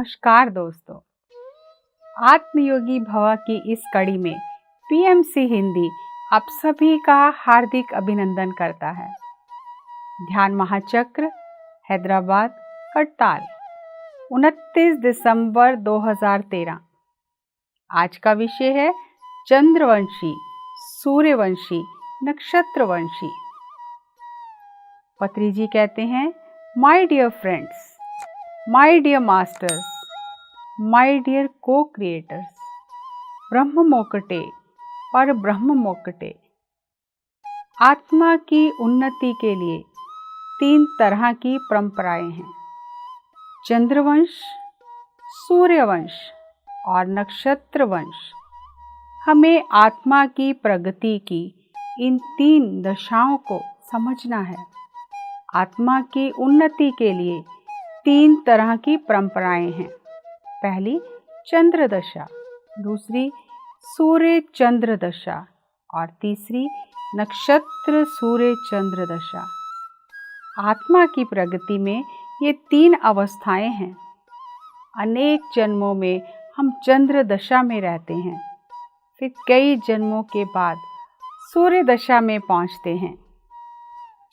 नमस्कार दोस्तों, आत्मयोगी भवा की इस कड़ी में पीएमसी हिंदी आप सभी का हार्दिक अभिनंदन करता है। ध्यान महाचक्र हैदराबाद करताल 29 दिसंबर 2013। आज का विषय है चंद्रवंशी, सूर्यवंशी, नक्षत्रवंशी। पत्री जी कहते हैं, my dear friends, my dear masters, my dear co creators, ब्रह्म मोकटे पर ब्रह्म मोकटे। आत्मा की उन्नति के लिए 3 तरह की परंपराएं हैं, चंद्रवंश, सूर्यवंश और नक्षत्रवंश। हमें आत्मा की प्रगति की इन 3 दशाओं को समझना है। आत्मा की उन्नति के लिए 3 तरह की परंपराएं हैं। पहली चंद्र दशा, दूसरी सूर्य चंद्र दशा और तीसरी नक्षत्र सूर्य चंद्र दशा। आत्मा की प्रगति में ये 3 अवस्थाएं हैं। अनेक जन्मों में हम चंद्र दशा में रहते हैं, फिर कई जन्मों के बाद सूर्य दशा में पहुंचते हैं।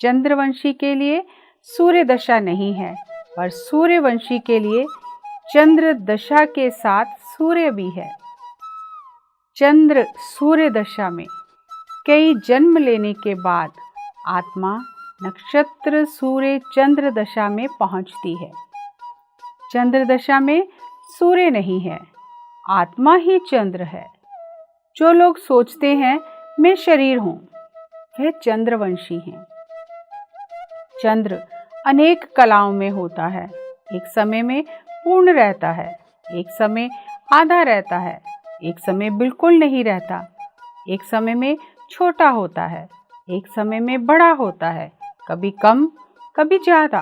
चंद्रवंशी के लिए सूर्य दशा नहीं है, और सूर्यवंशी के लिए चंद्र दशा के साथ सूर्य भी है। चंद्र सूर्य दशा में कई जन्म लेने के बाद आत्मा नक्षत्र सूर्य चंद्र दशा में पहुंचती है। चंद्र दशा में सूर्य नहीं है, आत्मा ही चंद्र है। जो लोग सोचते हैं मैं शरीर हूँ, वह चंद्रवंशी हैं। चंद्र अनेक कलाओं में होता है। एक समय में पूर्ण रहता है, एक समय आधा रहता है, एक समय बिल्कुल नहीं रहता, एक समय में छोटा होता है, एक समय में बड़ा होता है, कभी कम कभी ज़्यादा,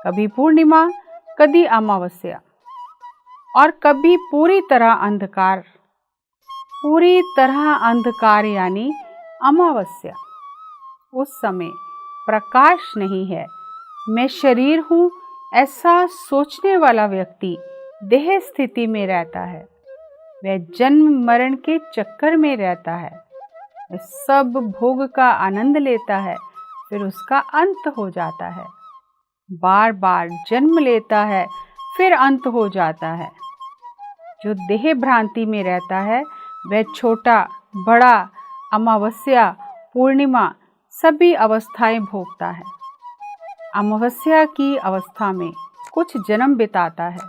कभी पूर्णिमा कभी अमावस्या और कभी पूरी तरह अंधकार। पूरी तरह अंधकार यानी अमावस्या। उस समय प्रकाश नहीं है। मैं शरीर हूँ ऐसा सोचने वाला व्यक्ति देह स्थिति में रहता है। वह जन्म मरण के चक्कर में रहता है। वह सब भोग का आनंद लेता है, फिर उसका अंत हो जाता है। बार बार जन्म लेता है, फिर अंत हो जाता है। जो देह भ्रांति में रहता है वह छोटा बड़ा, अमावस्या, पूर्णिमा सभी अवस्थाएं भोगता है। अमावस्या की अवस्था में कुछ जन्म बिताता है,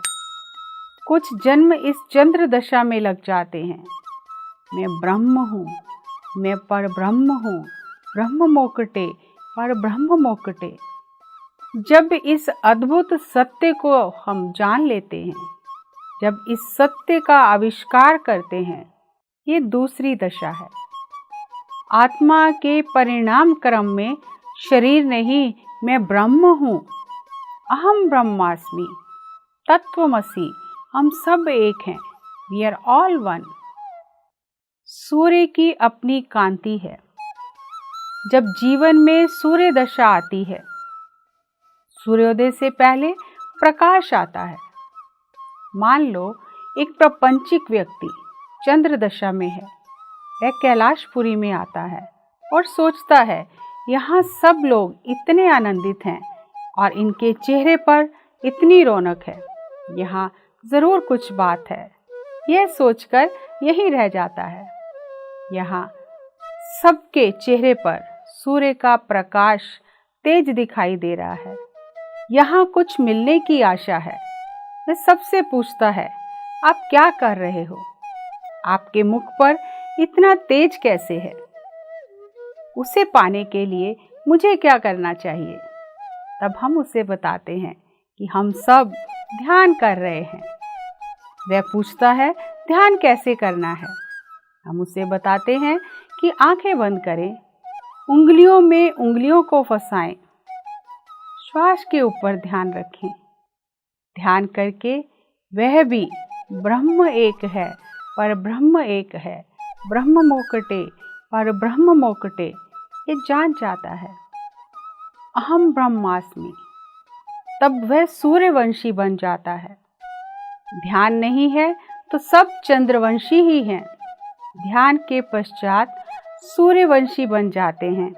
कुछ जन्म इस चंद्र दशा में लग जाते हैं। मैं ब्रह्म हूँ, मैं पर ब्रह्म हूँ, ब्रह्म मोकटे पर ब्रह्म मोकटे। जब इस अद्भुत सत्य को हम जान लेते हैं, जब इस सत्य का आविष्कार करते हैं, ये दूसरी दशा है। आत्मा के परिणाम क्रम में शरीर नहीं, मैं ब्रह्म हूँ, अहम ब्रह्मास्मि, तत्वमसि, हम सब एक हैं, वी आर ऑल वन। सूर्य की अपनी कांति है। जब जीवन में सूर्य दशा आती है, सूर्योदय से पहले प्रकाश आता है। मान लो एक प्रपंचिक व्यक्ति चंद्र दशा में है। वह कैलाशपुरी में आता है और सोचता है यहाँ सब लोग इतने आनंदित हैं और इनके चेहरे पर इतनी रौनक है, यहाँ ज़रूर कुछ बात है। यह सोचकर यहीं रह जाता है। यहाँ सबके चेहरे पर सूर्य का प्रकाश तेज दिखाई दे रहा है। यहाँ कुछ मिलने की आशा है। वह सबसे पूछता है, आप क्या कर रहे हो? आपके मुख पर इतना तेज कैसे है? उसे पाने के लिए मुझे क्या करना चाहिए? तब हम उसे बताते हैं कि हम सब ध्यान कर रहे हैं। वह पूछता है, ध्यान कैसे करना है? हम उसे बताते हैं कि आंखें बंद करें, उंगलियों में उंगलियों को फंसाएं, श्वास के ऊपर ध्यान रखें। ध्यान करके वह भी ब्रह्म एक है, पर ब्रह्म एक है, ब्रह्म मोकटे पर ब्रह्म मोकटे, ये जान जाता है। अहम ब्रह्मास्मि। तब वह सूर्यवंशी बन जाता है। ध्यान नहीं है तो सब चंद्रवंशी ही हैं। ध्यान के पश्चात सूर्यवंशी बन जाते हैं।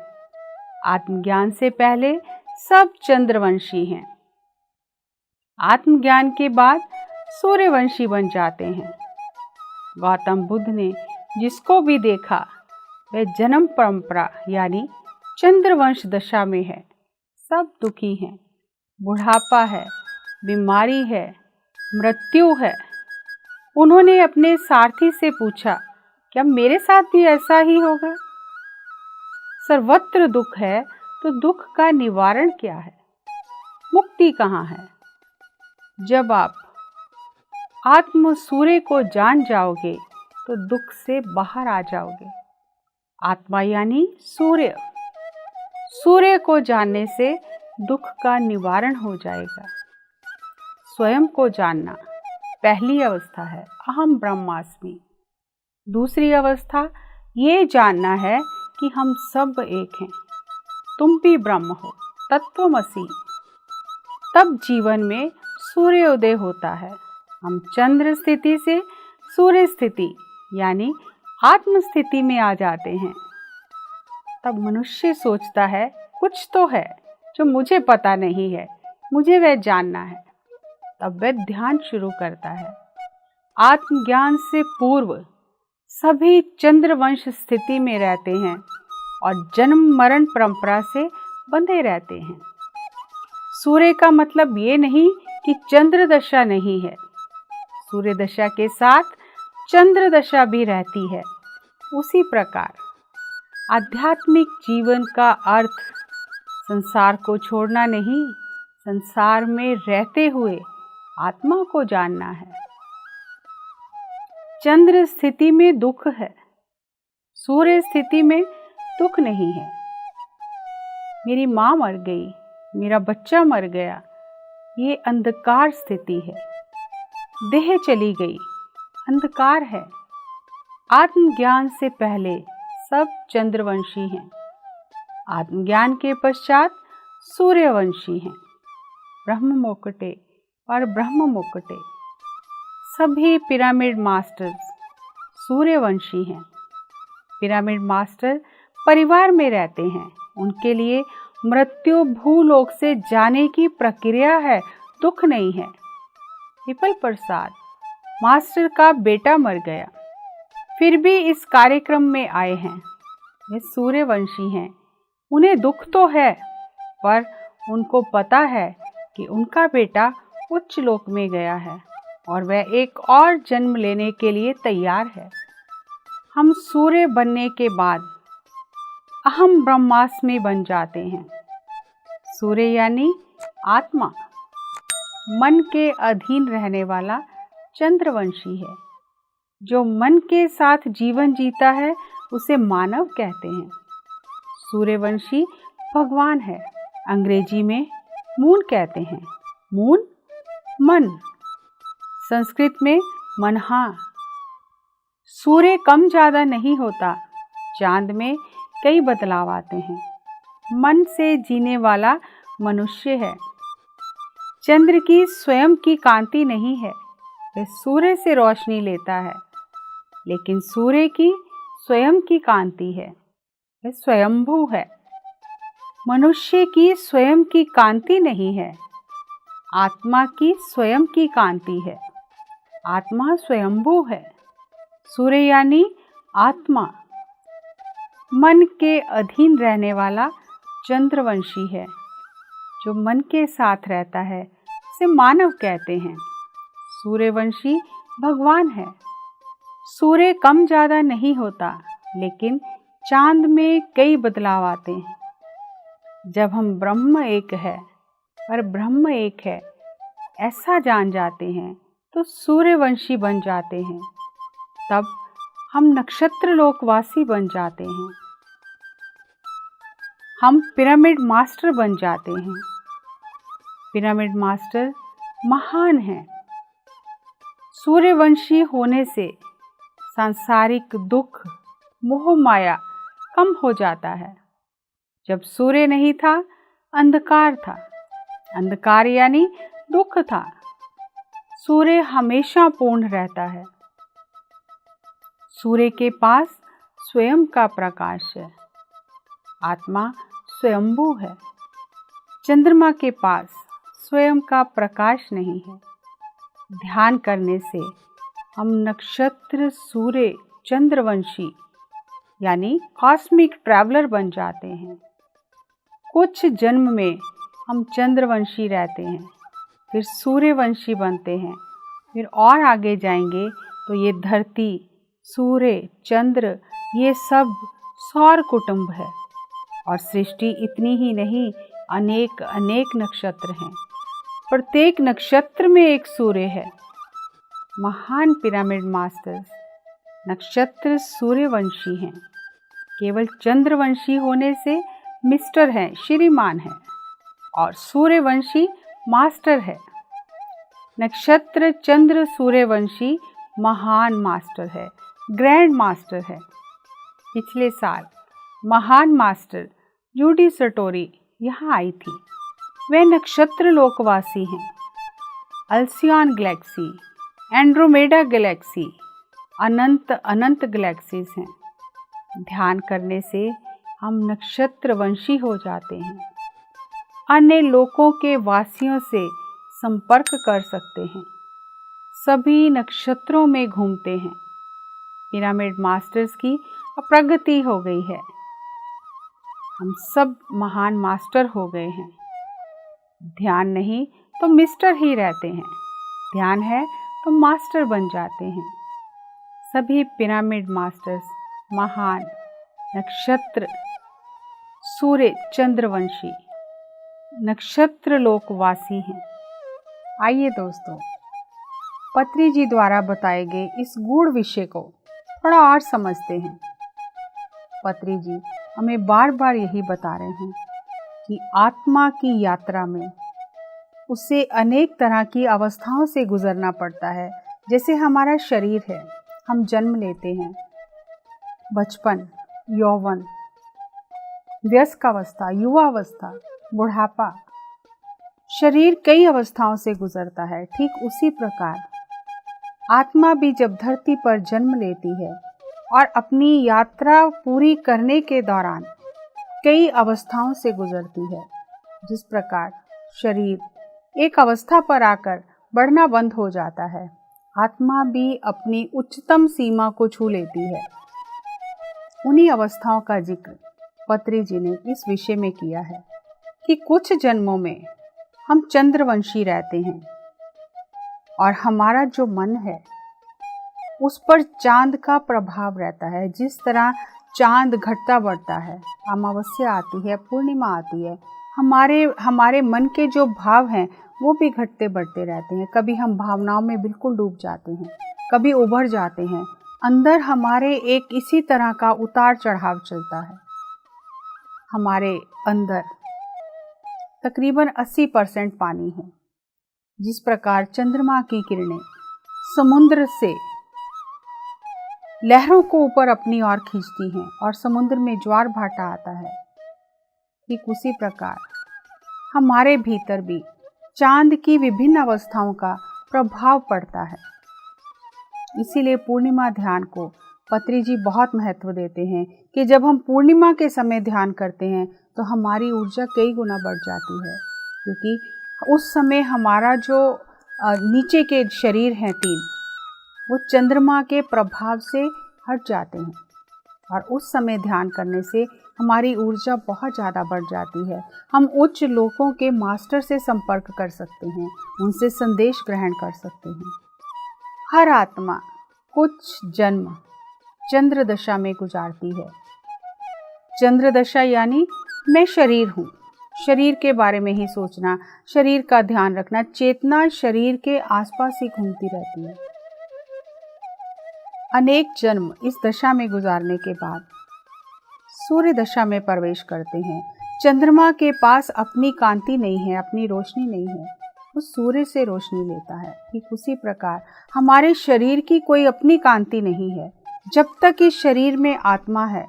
आत्मज्ञान से पहले सब चंद्रवंशी हैं। आत्मज्ञान के बाद सूर्यवंशी बन जाते हैं। गौतम बुद्ध ने जिसको भी देखा वह जन्म परंपरा यानी चंद्रवंश दशा में है। सब दुखी हैं, बुढ़ापा है, बीमारी है, मृत्यु है। उन्होंने अपने सारथी से पूछा, क्या मेरे साथ भी ऐसा ही होगा? सर्वत्र दुख है तो दुख का निवारण क्या है? मुक्ति कहाँ है? जब आप आत्म सूर्य को जान जाओगे तो दुख से बाहर आ जाओगे। आत्मा यानी सूर्य। सूर्य को जानने से दुख का निवारण हो जाएगा। स्वयं को जानना पहली अवस्था है, अहम ब्रह्मास्मि। दूसरी अवस्था ये जानना है कि हम सब एक हैं, तुम भी ब्रह्म हो, तत्वमसि। तब जीवन में सूर्योदय होता है। हम चंद्र स्थिति से सूर्य स्थिति यानी आत्म स्थिति में आ जाते हैं। तब मनुष्य सोचता है कुछ तो है जो मुझे पता नहीं है, मुझे वह जानना है। तब वह ध्यान शुरू करता है। आत्मज्ञान से पूर्व सभी चंद्रवंश स्थिति में रहते हैं और जन्म मरण परंपरा से बंधे रहते हैं। सूर्य का मतलब ये नहीं कि चंद्र दशा नहीं है। सूर्य दशा के साथ चंद्र दशा भी रहती है। उसी प्रकार आध्यात्मिक जीवन का अर्थ संसार को छोड़ना नहीं, संसार में रहते हुए आत्मा को जानना है। चंद्र स्थिति में दुख है, सूर्य स्थिति में दुख नहीं है। मेरी माँ मर गई, मेरा बच्चा मर गया, ये अंधकार स्थिति है। देह चली गई, अंधकार है। आत्मज्ञान से पहले सब चंद्रवंशी हैं। आत्मज्ञान के पश्चात सूर्यवंशी हैं। ब्रह्म मुकुटे और ब्रह्म मुकुटे सभी पिरामिड मास्टर्स सूर्यवंशी हैं। पिरामिड मास्टर परिवार में रहते हैं। उनके लिए मृत्यु भूलोक से जाने की प्रक्रिया है, दुख नहीं है। पिपल प्रसाद मास्टर का बेटा मर गया, फिर भी इस कार्यक्रम में आए हैं। वे सूर्यवंशी हैं। उन्हें दुख तो है, पर उनको पता है कि उनका बेटा उच्च लोक में गया है और वह एक और जन्म लेने के लिए तैयार है। हम सूर्य बनने के बाद अहम ब्रह्मास्मि बन जाते हैं। सूर्य यानी आत्मा, मन के अधीन रहने वाला चंद्रवंशी है। जो मन के साथ जीवन जीता है उसे मानव कहते हैं। सूर्यवंशी भगवान है। अंग्रेजी में मून कहते हैं। मून मन, संस्कृत में मनहा। सूर्य कम ज्यादा नहीं होता, चांद में कई बदलाव आते हैं। मन से जीने वाला मनुष्य है। चंद्र की स्वयं की कांति नहीं है, वह सूर्य से रोशनी लेता है, लेकिन सूर्य की स्वयं की कांति है, वह स्वयंभू है। मनुष्य की स्वयं की कांति नहीं है, आत्मा की स्वयं की कांति है। आत्मा स्वयंभू है। सूर्य यानी आत्मा, मन के अधीन रहने वाला चंद्रवंशी है। जो मन के साथ रहता है उसे मानव कहते हैं। सूर्यवंशी भगवान है। सूर्य कम ज्यादा नहीं होता, लेकिन चांद में कई बदलाव आते हैं। जब हम ब्रह्म एक है और ब्रह्म एक है ऐसा जान जाते हैं तो सूर्यवंशी बन जाते हैं। तब हम नक्षत्र लोकवासी बन जाते हैं। हम पिरामिड मास्टर बन जाते हैं। पिरामिड मास्टर महान हैं। सूर्यवंशी होने से सांसारिक दुख, मोह माया कम हो जाता है। जब सूर्य नहीं था, अंधकार था। अंधकार यानी दुख था। सूर्य हमेशा पूर्ण रहता है। सूर्य के पास स्वयं का प्रकाश है। आत्मा स्वयंभू है। चंद्रमा के पास स्वयं का प्रकाश नहीं है। ध्यान करने से हम नक्षत्र सूर्य चंद्रवंशी यानी कॉस्मिक ट्रैवलर बन जाते हैं। कुछ जन्म में हम चंद्रवंशी रहते हैं, फिर सूर्यवंशी बनते हैं, फिर और आगे जाएंगे तो ये धरती, सूर्य, चंद्र ये सब सौर कुटुंब है। और सृष्टि इतनी ही नहीं, अनेक अनेक नक्षत्र हैं। प्रत्येक नक्षत्र में एक सूर्य है। महान पिरामिड मास्टर्स नक्षत्र सूर्यवंशी हैं। केवल चंद्रवंशी होने से मिस्टर हैं, श्रीमान हैं, और सूर्यवंशी मास्टर है। नक्षत्र चंद्र सूर्यवंशी महान मास्टर है, ग्रैंड मास्टर है। पिछले साल महान मास्टर जूडी सटोरी यहाँ आई थी। वे नक्षत्र लोकवासी हैं। अल्सियन गैलेक्सी, एंड्रोमेडा गैलेक्सी, अनंत अनंत गैलेक्सीज हैं। ध्यान करने से हम नक्षत्रवंशी हो जाते हैं। अन्य लोकों के वासियों से संपर्क कर सकते हैं। सभी नक्षत्रों में घूमते हैं। पिरामिड मास्टर्स की प्रगति हो गई है। हम सब महान मास्टर हो गए हैं। ध्यान नहीं तो मिस्टर ही रहते हैं। ध्यान है तो मास्टर बन जाते हैं। सभी पिरामिड मास्टर्स महान नक्षत्र सूर्य चंद्रवंशी नक्षत्र लोकवासी हैं। आइए दोस्तों, पत्री जी द्वारा बताए गए इस गूढ़ विषय को थोड़ा और समझते हैं। पत्री जी हमें बार बार यही बता रहे हैं कि आत्मा की यात्रा में उसे अनेक तरह की अवस्थाओं से गुजरना पड़ता है। जैसे हमारा शरीर है, हम जन्म लेते हैं, बचपन, यौवन, वयस्क अवस्था, युवा अवस्था, बुढ़ापा, शरीर कई अवस्थाओं से गुजरता है। ठीक उसी प्रकार आत्मा भी जब धरती पर जन्म लेती है और अपनी यात्रा पूरी करने के दौरान कई अवस्थाओं से गुजरती है। जिस प्रकार शरीर एक अवस्था पर आकर बढ़ना बंद हो जाता है, आत्मा भी अपनी उच्चतम सीमा को छू लेती है। उन्हीं अवस्थाओं का जिक्र पत्री जी ने इस विषय में किया है कि कुछ जन्मों में हम चंद्रवंशी रहते हैं और हमारा जो मन है उस पर चांद का प्रभाव रहता है। जिस तरह चांद घटता बढ़ता है, अमावस्या आती है, पूर्णिमा आती है, हमारे मन के जो भाव हैं वो भी घटते बढ़ते रहते हैं। कभी हम भावनाओं में बिल्कुल डूब जाते हैं, कभी उभर जाते हैं। अंदर हमारे एक इसी तरह का उतार चढ़ाव चलता है। हमारे अंदर तकरीबन 80% पानी है। जिस प्रकार चंद्रमा की किरणें समुद्र से लहरों को ऊपर अपनी ओर खींचती हैं और समुद्र में ज्वार भाटा आता है, ठीक उसी प्रकार हमारे भीतर भी चांद की विभिन्न अवस्थाओं का प्रभाव पड़ता है। इसीलिए पूर्णिमा ध्यान को पत्री जी बहुत महत्व देते हैं कि जब हम पूर्णिमा के समय ध्यान करते हैं तो हमारी ऊर्जा कई गुना बढ़ जाती है, क्योंकि उस समय हमारा जो नीचे के शरीर हैं 3, वो चंद्रमा के प्रभाव से हट जाते हैं और उस समय ध्यान करने से हमारी ऊर्जा बहुत ज़्यादा बढ़ जाती है। हम उच्च लोकों के मास्टर से संपर्क कर सकते हैं, उनसे संदेश ग्रहण कर सकते हैं। हर आत्मा कुछ जन्म चंद्र दशा में गुजारती है। चंद्र दशा यानी मैं शरीर हूँ, शरीर के बारे में ही सोचना, शरीर का ध्यान रखना, चेतना शरीर के आसपास ही घूमती रहती है। अनेक जन्म इस दशा में गुजारने के बाद सूर्य दशा में प्रवेश करते हैं। चंद्रमा के पास अपनी कांति नहीं है, अपनी रोशनी नहीं है, वो सूर्य से रोशनी लेता है। ठीक उसी प्रकार हमारे शरीर की कोई अपनी कांति नहीं है। जब तक इस शरीर में आत्मा है,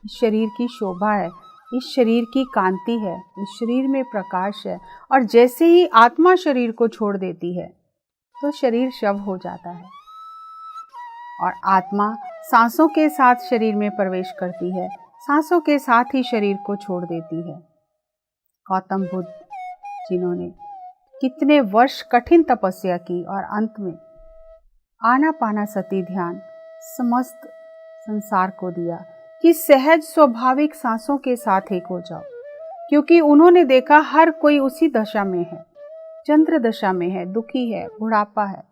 इस शरीर की शोभा है, इस शरीर की कांति है, इस शरीर में प्रकाश है, और जैसे ही आत्मा शरीर को छोड़ देती है तो शरीर शव हो जाता है और आत्मा सांसों के साथ शरीर में प्रवेश करती है, सांसों के साथ ही शरीर को छोड़ देती है। गौतम बुद्ध जिन्होंने कितने वर्ष कठिन तपस्या की और अंत में आनापानासति ध्यान समस्त संसार को दिया कि सहज स्वाभाविक सांसों के साथ एक हो जाओ, क्योंकि उन्होंने देखा हर कोई उसी दशा में है, चंद्र दशा में है, दुखी है, बुढ़ापा है।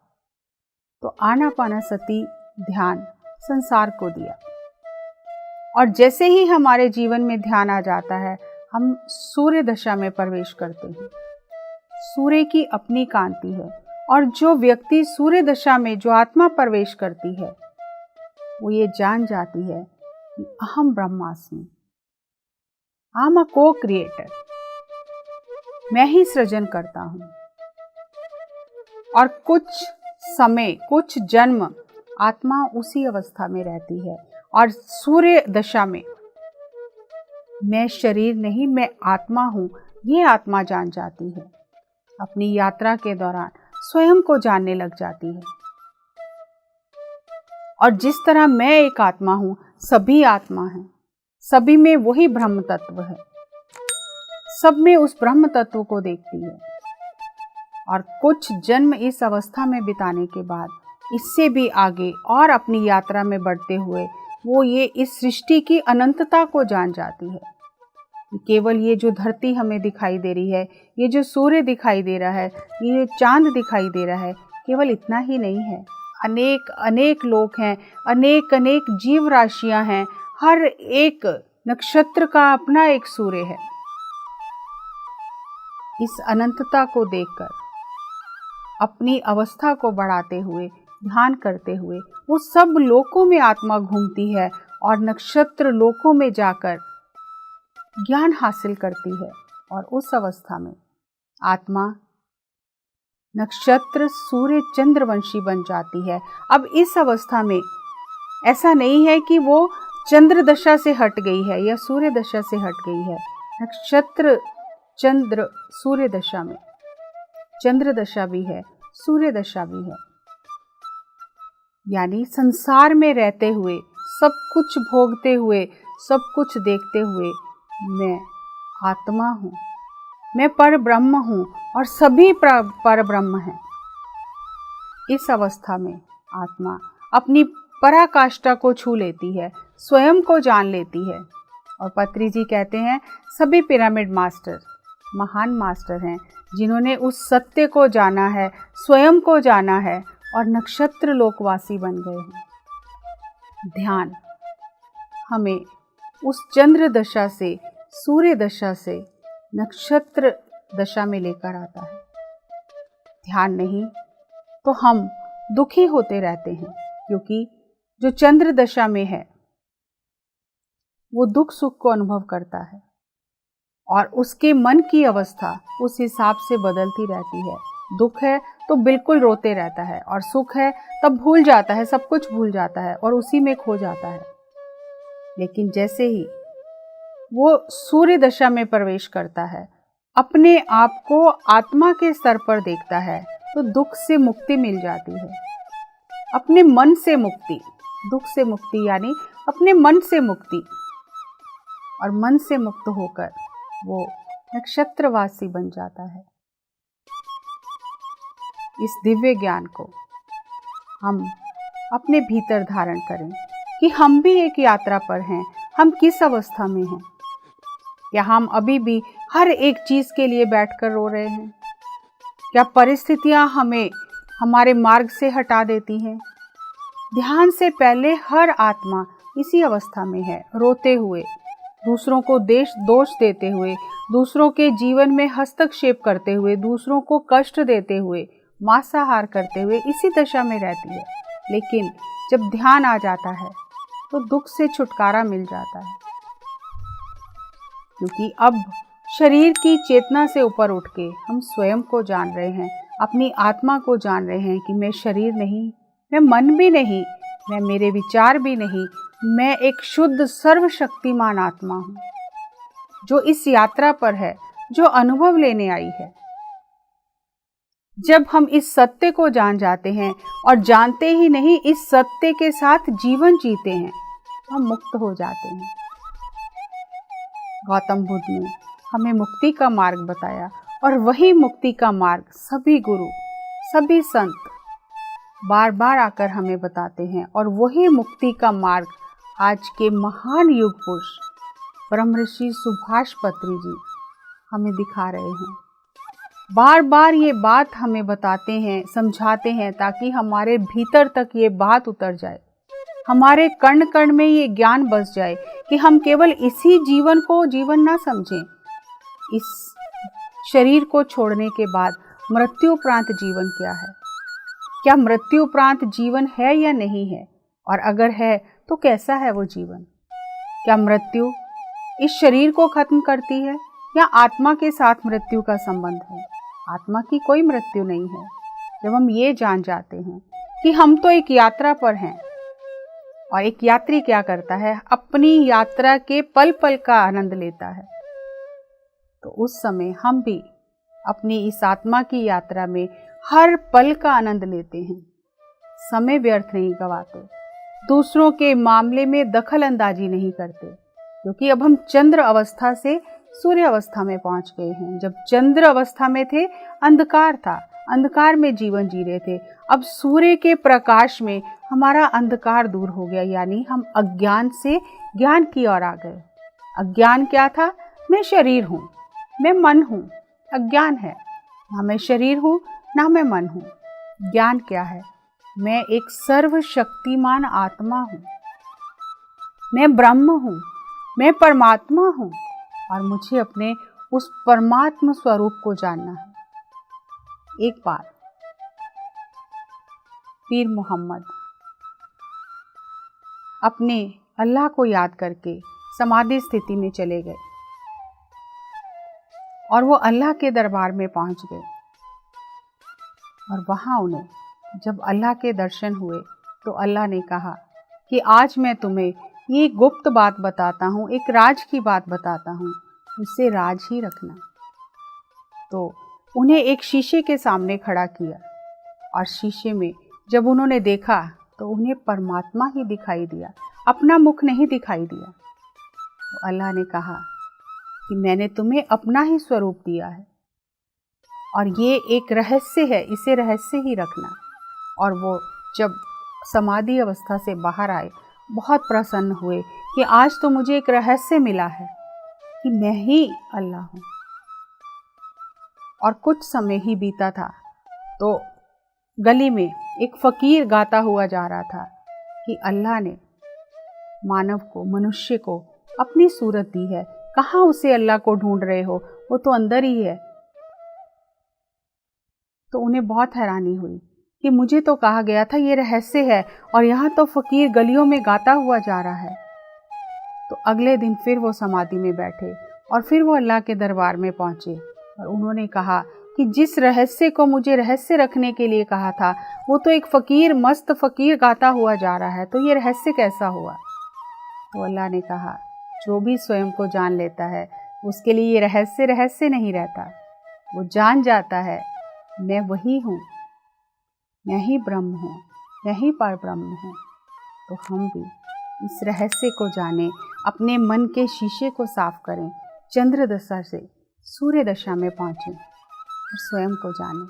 तो आनापानासति ध्यान संसार को दिया और जैसे ही हमारे जीवन में ध्यान आ जाता है, हम सूर्य दशा में प्रवेश करते हैं। सूर्य की अपनी कांति है और जो व्यक्ति सूर्य दशा में, जो आत्मा प्रवेश करती है, वो ये जान जाती है कि अहम ब्रह्मास्मि, आई एम अ को क्रिएटर, मैं ही सृजन करता हूं। और कुछ समय, कुछ जन्म आत्मा उसी अवस्था में रहती है और सूर्य दशा में मैं शरीर नहीं, मैं आत्मा हूं, ये आत्मा जान जाती है। अपनी यात्रा के दौरान स्वयं को जानने लग जाती है। और जिस तरह मैं एक आत्मा हूं, सभी आत्मा हैं, सभी में वही ब्रह्म तत्व है, सब में उस ब्रह्म तत्व को देखती है। और कुछ जन्म इस अवस्था में बिताने के बाद, इससे भी आगे और अपनी यात्रा में बढ़ते हुए, वो ये इस सृष्टि की अनंतता को जान जाती है। केवल ये जो धरती हमें दिखाई दे रही है, ये जो सूर्य दिखाई दे रहा है, ये चांद दिखाई दे रहा है, केवल इतना ही नहीं है। अनेक अनेक लोग हैं, अनेक अनेक जीव राशियां हैं, हर एक नक्षत्र का अपना एक सूर्य है। इस अनंतता को देखकर अपनी अवस्था को बढ़ाते हुए, ध्यान करते हुए, वो सब लोकों में आत्मा घूमती है और नक्षत्र लोकों में जाकर ज्ञान हासिल करती है। और उस अवस्था में आत्मा नक्षत्र सूर्य चंद्रवंशी बन जाती है। अब इस अवस्था में ऐसा नहीं है कि वो चंद्र दशा से हट गई है या सूर्य दशा से हट गई है। नक्षत्र चंद्र सूर्य दशा में, चंद्र दशा भी है, सूर्य दशा भी है। यानी संसार में रहते हुए, सब कुछ भोगते हुए, सब कुछ देखते हुए, मैं आत्मा हूँ, मैं पर ब्रह्म हूँ और सभी पर ब्रह्म हैं। इस अवस्था में आत्मा अपनी पराकाष्ठा को छू लेती है, स्वयं को जान लेती है। और पत्री जी कहते हैं सभी पिरामिड मास्टर महान मास्टर हैं, जिन्होंने उस सत्य को जाना है, स्वयं को जाना है और नक्षत्र लोकवासी बन गए हैं। ध्यान हमें उस चंद्र दशा से, सूर्य दशा से नक्षत्र दशा में लेकर आता है। ध्यान नहीं तो हम दुखी होते रहते हैं, क्योंकि जो चंद्र दशा में है वो दुख सुख को अनुभव करता है और उसके मन की अवस्था उस हिसाब से बदलती रहती है। दुख है तो बिल्कुल रोते रहता है और सुख है तब भूल जाता है, सब कुछ भूल जाता है और उसी में खो जाता है। लेकिन जैसे ही वो सूर्य दशा में प्रवेश करता है, अपने आप को आत्मा के स्तर पर देखता है, तो दुख से मुक्ति मिल जाती है। अपने मन से मुक्ति, दुख से मुक्ति यानी अपने मन से मुक्ति। और मन से मुक्त होकर वो नक्षत्रवासी बन जाता है। इस दिव्य ज्ञान को हम अपने भीतर धारण करें कि हम भी एक यात्रा पर हैं। हम किस अवस्था में हैं? क्या हम अभी भी हर एक चीज के लिए बैठकर रो रहे हैं? क्या परिस्थितियां हमें हमारे मार्ग से हटा देती हैं? ध्यान से पहले हर आत्मा इसी अवस्था में है, रोते हुए, दूसरों को दोष देते हुए, दूसरों के जीवन में हस्तक्षेप करते हुए, दूसरों को कष्ट देते हुए, मांसाहार करते हुए इसी दशा में रहती है। लेकिन जब ध्यान आ जाता है तो दुख से छुटकारा मिल जाता है, क्योंकि अब शरीर की चेतना से ऊपर उठ के हम स्वयं को जान रहे हैं, अपनी आत्मा को जान रहे हैं कि मैं शरीर नहीं, मैं मन भी नहीं, मैं मेरे विचार भी नहीं, मैं एक शुद्ध सर्वशक्तिमान आत्मा हूँ, जो इस यात्रा पर है, जो अनुभव लेने आई है। जब हम इस सत्य को जान जाते हैं और जानते ही नहीं इस सत्य के साथ जीवन जीते हैं, हम मुक्त हो जाते हैं। गौतम बुद्ध ने हमें मुक्ति का मार्ग बताया और वही मुक्ति का मार्ग सभी गुरु, सभी संत बार बार आकर हमें बताते हैं और वही मुक्ति का मार्ग आज के महान युग पुरुष ब्रह्मर्षि सुभाष पत्री जी हमें दिखा रहे हैं। बार बार ये बात हमें बताते हैं, समझाते हैं, ताकि हमारे भीतर तक ये बात उतर जाए, हमारे कण कण में ये ज्ञान बस जाए कि हम केवल इसी जीवन को जीवन ना समझें। इस शरीर को छोड़ने के बाद मृत्यु उपरांत जीवन क्या है? क्या मृत्यु उपरांत जीवन है या नहीं है? और अगर है तो कैसा है वो जीवन? क्या मृत्यु इस शरीर को खत्म करती है या आत्मा के साथ मृत्यु का संबंध है? आत्मा की कोई मृत्यु नहीं है। जब हम ये जान जाते हैं कि हम तो एक यात्रा पर हैं और एक यात्री क्या करता है, अपनी यात्रा के पल पल का आनंद लेता है, तो उस समय हम भी अपनी इस आत्मा की यात्रा में हर पल का आनंद लेते हैं, समय व्यर्थ नहीं गवाते, दूसरों के मामले में दखल अंदाजी नहीं करते, क्योंकि अब हम चंद्र अवस्था से सूर्य अवस्था में पहुंच गए हैं। जब चंद्र अवस्था में थे अंधकार था, अंधकार में जीवन जी रहे थे। अब सूर्य के प्रकाश में हमारा अंधकार दूर हो गया, यानी हम अज्ञान से ज्ञान की ओर आ गए। अज्ञान क्या था? मैं शरीर हूँ, मैं मन हूँ, अज्ञान है। ना मैं शरीर हूँ, ना मैं मन हूँ। ज्ञान क्या है? मैं एक सर्वशक्तिमान आत्मा हूँ, मैं ब्रह्म हूँ, मैं परमात्मा हूँ और मुझे अपने उस परमात्मा स्वरूप को जानना है। एक बार पीर मोहम्मद अपने अल्लाह को याद करके समाधि स्थिति में चले गए और वो अल्लाह के दरबार में पहुंच गए। और वहाँ उन्हें जब अल्लाह के दर्शन हुए तो अल्लाह ने कहा कि आज मैं तुम्हें ये गुप्त बात बताता हूँ, एक राज की बात बताता हूँ, उसे राज ही रखना। तो उन्हें एक शीशे के सामने खड़ा किया और शीशे में जब उन्होंने देखा तो उन्हें परमात्मा ही दिखाई दिया, अपना मुख नहीं दिखाई दिया। तो अल्लाह ने कहा कि मैंने तुम्हें अपना ही स्वरूप दिया है और ये एक रहस्य है, इसे रहस्य ही रखना। और वो जब समाधि अवस्था से बाहर आए, बहुत प्रसन्न हुए कि आज तो मुझे एक रहस्य मिला है कि मैं ही अल्लाह हूँ। और कुछ समय ही बीता था तो गली में एक फकीर गाता हुआ जा रहा था कि अल्लाह ने मानव को, मनुष्य को अपनी सूरत दी है, कहाँ उसे अल्लाह को ढूंढ रहे हो, वो तो अंदर ही है। तो उन्हें बहुत हैरानी हुई कि मुझे तो कहा गया था ये रहस्य है और यहाँ तो फकीर गलियों में गाता हुआ जा रहा है। तो अगले दिन फिर वो समाधि में बैठे और फिर वो अल्लाह के दरबार में पहुँचे और उन्होंने कहा कि जिस रहस्य को मुझे रहस्य रखने के लिए कहा था, वो तो एक फ़कीर, मस्त फ़कीर गाता हुआ जा रहा है, तो ये रहस्य कैसा हुआ? तो अल्लाह ने कहा जो भी स्वयं को जान लेता है उसके लिए ये रहस्य रहस्य नहीं रहता। वो जान जाता है मैं वही हूँ, मैं ही ब्रह्म हूँ, मैं ही पर ब्रह्म हूँ। तो हम भी इस रहस्य को जानें, अपने मन के शीशे को साफ करें, चंद्र दशा से सूर्य दशा में पहुँचें और स्वयं को जानें,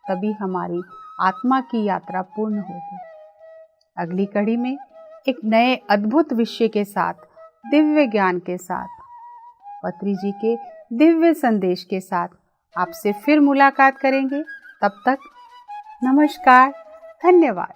तभी हमारी आत्मा की यात्रा पूर्ण होगी। अगली कड़ी में एक नए अद्भुत विषय के साथ, दिव्य ज्ञान के साथ, पत्री जी के दिव्य संदेश के साथ आपसे फिर मुलाकात करेंगे। तब तक नमस्कार, धन्यवाद।